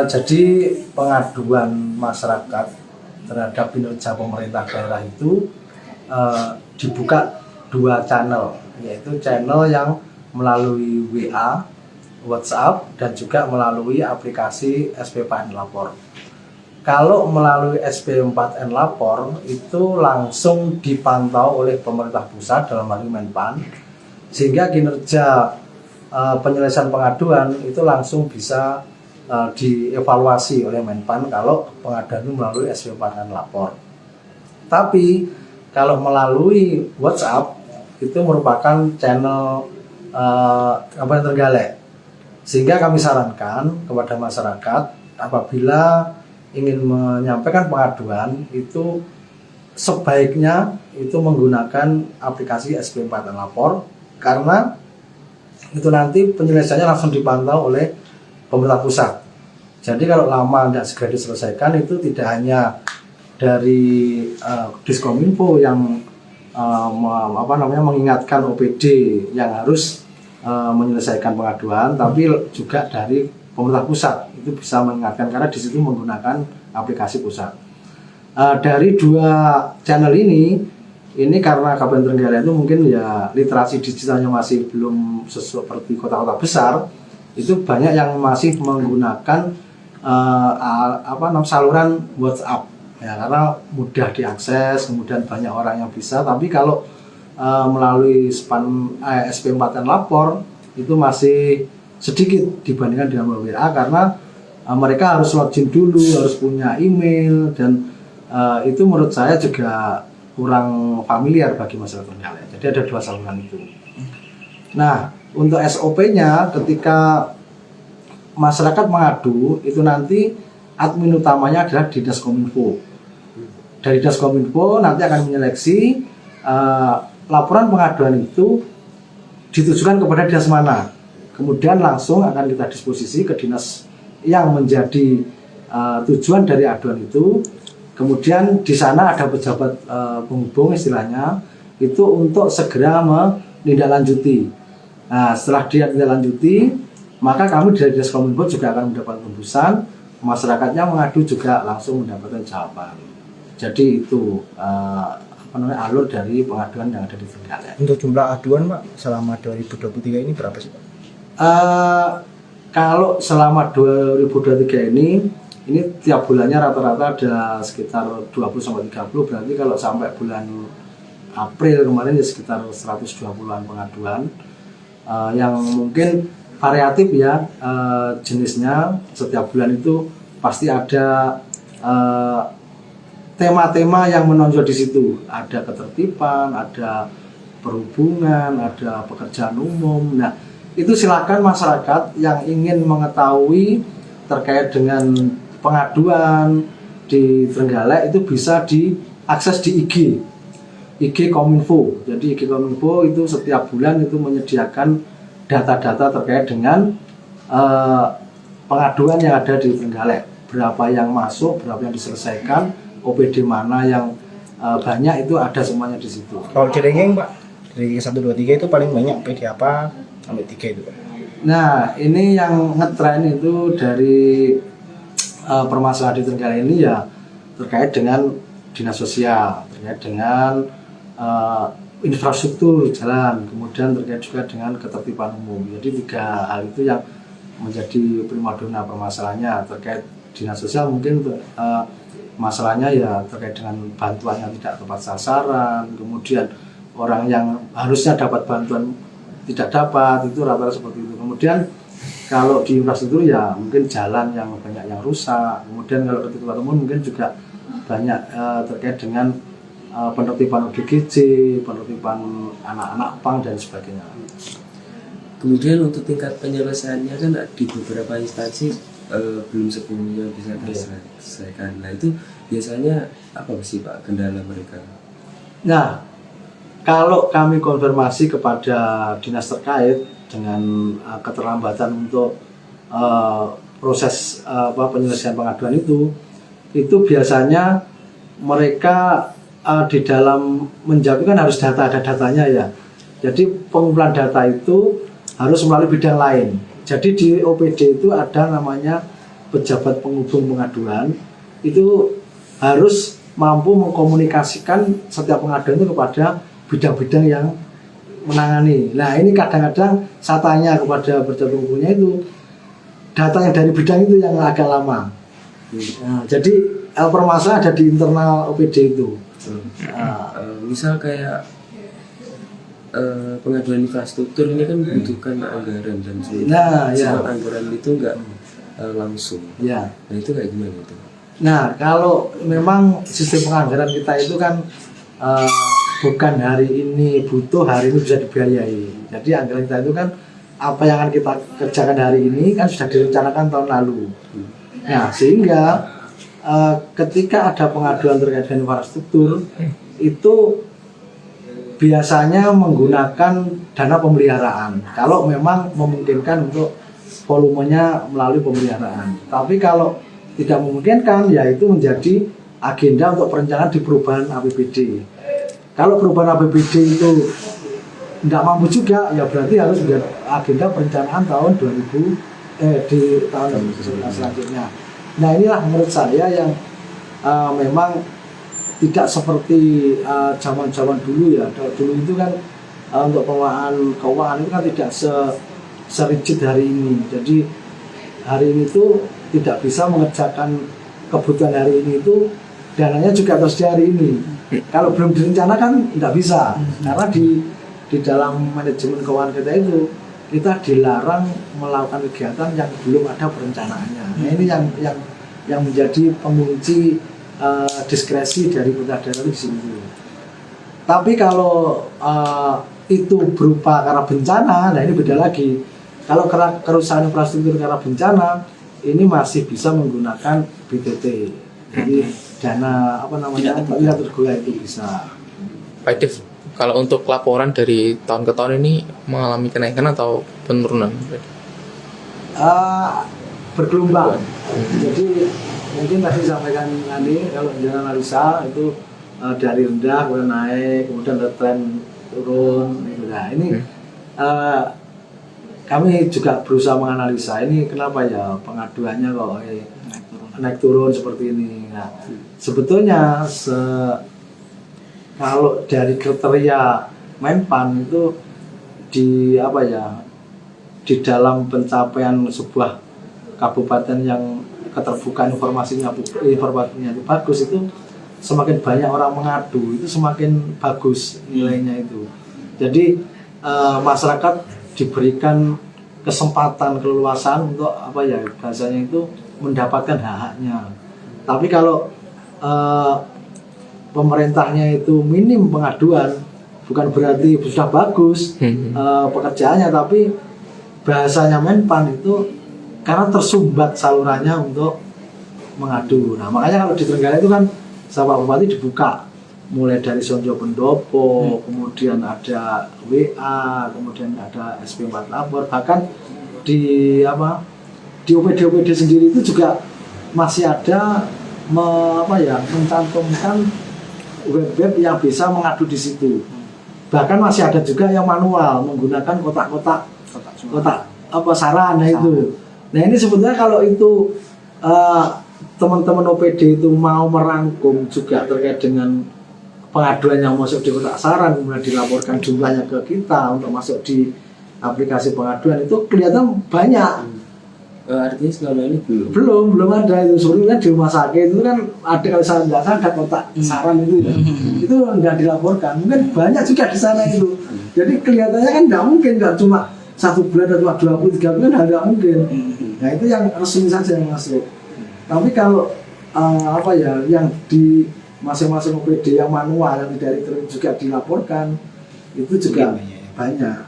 Jadi pengaduan masyarakat terhadap kinerja pemerintah daerah itu dibuka dua channel, yaitu channel yang melalui WA, WhatsApp, dan juga melalui aplikasi SP4N Lapor. Kalau melalui SP4N Lapor itu langsung dipantau oleh pemerintah pusat dalam hal ini Menpan, sehingga kinerja penyelesaian pengaduan itu langsung bisa dievaluasi oleh Menpan kalau pengaduan itu melalui SP4N Lapor. Tapi kalau melalui WhatsApp itu merupakan channel Kabupaten Trenggalek, sehingga kami sarankan kepada masyarakat apabila ingin menyampaikan pengaduan itu sebaiknya itu menggunakan aplikasi SP4N Lapor, karena itu nanti penyelesaiannya langsung dipantau oleh pemerintah pusat. Jadi kalau lama tidak segera diselesaikan itu tidak hanya dari Diskominfo yang mengingatkan OPD yang harus menyelesaikan pengaduan, tapi juga dari pemerintah pusat itu bisa mengingatkan, karena di situ menggunakan aplikasi pusat. Dari dua channel ini karena Kabupaten Trenggalek itu mungkin ya literasi digitalnya masih belum seperti kota-kota besar, itu banyak yang masih menggunakan saluran WhatsApp ya, karena mudah diakses, kemudian banyak orang yang bisa. Tapi kalau melalui SP4N Lapor itu masih sedikit dibandingkan dengan melalui WA, karena mereka harus login dulu, harus punya email, dan itu menurut saya juga kurang familiar bagi masyarakat Trenggalek. Jadi ada dua saluran itu. Nah, untuk SOP-nya ketika masyarakat mengadu itu nanti admin utamanya adalah Dinas Kominfo. Dari Dinas Kominfo nanti akan menyeleksi laporan pengaduan itu ditujukan kepada dinas mana. Kemudian langsung akan kita disposisi ke dinas yang menjadi tujuan dari aduan itu. Kemudian di sana ada pejabat penghubung istilahnya, itu untuk segera menindaklanjuti. Nah, setelah dia ditindaklanjuti, maka kami dari Dinas Kominfo juga akan mendapat tembusan, masyarakatnya mengadu juga langsung mendapatkan jawaban. Jadi itu alur dari pengaduan yang ada di Trenggalek. Untuk jumlah aduan Pak selama 2023 ini berapa sih Pak? Kalau selama 2023 ini tiap bulannya rata-rata ada sekitar 20-30, berarti kalau sampai bulan April kemarin ya sekitar 120-an pengaduan yang mungkin variatif ya jenisnya. Setiap bulan itu pasti ada tema-tema yang menonjol di situ. Ada ketertiban, ada perhubungan, ada pekerjaan umum. Nah, itu silakan masyarakat yang ingin mengetahui terkait dengan pengaduan di Trenggalek itu bisa diakses di IG Kominfo. Jadi IG Kominfo itu setiap bulan itu menyediakan data-data terkait dengan pengaduan yang ada di Trenggalek. Berapa yang masuk, berapa yang diselesaikan, OPD mana yang banyak, itu ada semuanya di situ. Kalau Cirengeng Pak, dari 1, 2, 3 itu paling banyak PD apa sampai 3 itu Pak? Nah, ini yang ngetren itu dari permasalahan di Trenggalek ini ya terkait dengan dinas sosial, terkait dengan infrastruktur jalan, kemudian terkait juga dengan ketertiban umum. Jadi 3 hal itu yang menjadi primadona permasalahannya. Terkait dinas sosial mungkin masalahnya ya terkait dengan bantuan yang tidak tepat sasaran, kemudian orang yang harusnya dapat bantuan tidak dapat, itu rata-rata seperti itu. Kemudian kalau di infrastruktur ya mungkin jalan yang banyak yang rusak, kemudian kalau ketertiban umum mungkin juga banyak terkait dengan penertiban ODGJ, penertiban anak-anak pang dan sebagainya. Kemudian untuk tingkat penyelesaiannya kan di beberapa instansi belum sepenuhnya bisa diselesaikan. Nah, itu biasanya apa sih Pak kendala mereka? Nah, kalau kami konfirmasi kepada dinas terkait dengan keterlambatan untuk proses penyelesaian pengaduan itu biasanya mereka di dalam menjawab kan harus ada datanya ya. Jadi pengumpulan data itu harus melalui bidang lain. Jadi di OPD itu ada namanya pejabat penghubung pengaduan itu harus mampu mengkomunikasikan setiap pengaduan itu kepada bidang-bidang yang menangani. Nah ini kadang-kadang saya tanya kepada pejabat penghubungnya itu data yang dari bidang itu yang agak lama. Nah, jadi permasalahan ada di internal OPD itu. Misal kayak pengaduan infrastruktur ini kan membutuhkan anggaran dan Nah, ya. anggaran itu enggak langsung. Ya. Nah itu kayak gimana itu? Nah, kalau memang sistem penganggaran kita itu kan bukan hari ini butuh, hari ini bisa dibiayai. Jadi anggaran kita itu kan apa yang akan kita kerjakan hari ini kan sudah direncanakan tahun lalu. Nah, sehingga ketika ada pengaduan terkait dengan infrastruktur itu biasanya menggunakan dana pemeliharaan. Kalau memang memungkinkan untuk volumenya melalui pemeliharaan. Tapi kalau tidak memungkinkan, ya itu menjadi agenda untuk perencanaan di perubahan APBD. Kalau perubahan APBD itu tidak mampu juga, ya berarti harus menjadi agenda perencanaan tahun 2000 di tahun selanjutnya. Nah inilah menurut saya yang memang tidak seperti zaman-zaman dulu ya. Dulu itu kan untuk pengelolaan keuangan itu kan tidak serigid hari ini. Jadi hari ini tuh tidak bisa mengerjakan kebutuhan hari ini itu dananya juga harus di hari ini. Kalau belum direncanakan tidak bisa, karena di dalam manajemen keuangan kita itu kita dilarang melakukan kegiatan yang belum ada perencanaannya. Nah ini yang menjadi pengunci diskresi dari pemerintah daerah di sini. Tapi kalau itu berupa karena bencana, nah ini beda lagi. Kalau kerusakan infrastruktur karena bencana, ini masih bisa menggunakan BTT. Jadi dana tidak tergolong itu bisa. Pak Dev, kalau untuk laporan dari tahun ke tahun ini mengalami kenaikan atau penurunan? Bergelombang. Jadi mungkin tadi disampaikan nanti kalau di analisa itu dari rendah kemudian naik, kemudian ada tren turun. Nah ini kami juga berusaha menganalisa ini kenapa ya pengaduannya kok naik turun seperti ini. Nah, sebetulnya kalau dari kriteria Menpan itu di dalam pencapaian sebuah kabupaten yang keterbukaan informasinya itu bagus, itu semakin banyak orang mengadu itu semakin bagus nilainya itu. Jadi masyarakat diberikan kesempatan keleluasan untuk bahasanya itu mendapatkan hak-haknya. Tapi kalau pemerintahnya itu minim pengaduan, bukan berarti sudah bagus pekerjaannya, tapi bahasanya Menpan itu karena tersumbat salurannya untuk mengadu. Nah makanya kalau di Trenggalek itu kan sama Bupati dibuka mulai dari Sonjo Pendopo, kemudian ada WA, kemudian ada SP4 lapor, bahkan di OPD sendiri itu juga masih ada mencantumkan web yang bisa mengadu di situ. Bahkan masih ada juga yang manual menggunakan kotak saran itu. Nah ini sebetulnya kalau itu teman-teman OPD itu mau merangkum juga terkait dengan pengaduan yang masuk di kotak saran kemudian dilaporkan jumlahnya ke kita untuk masuk di aplikasi pengaduan, itu kelihatan banyak. Artinya selama ini belum ada itu. Sebelumnya di rumah sakit itu kan ada, kalau saya nggak salah ada kotak saran itu ya. Itu nggak dilaporkan, mungkin banyak juga di sana itu. Jadi kelihatannya kan nggak mungkin, nggak cuma 1 bulan atau 20-30 bulan, nggak mungkin. Nah itu yang resmi saja yang masuk. Tapi kalau yang di masing-masing OPD yang manual yang tidak juga dilaporkan itu juga banyak.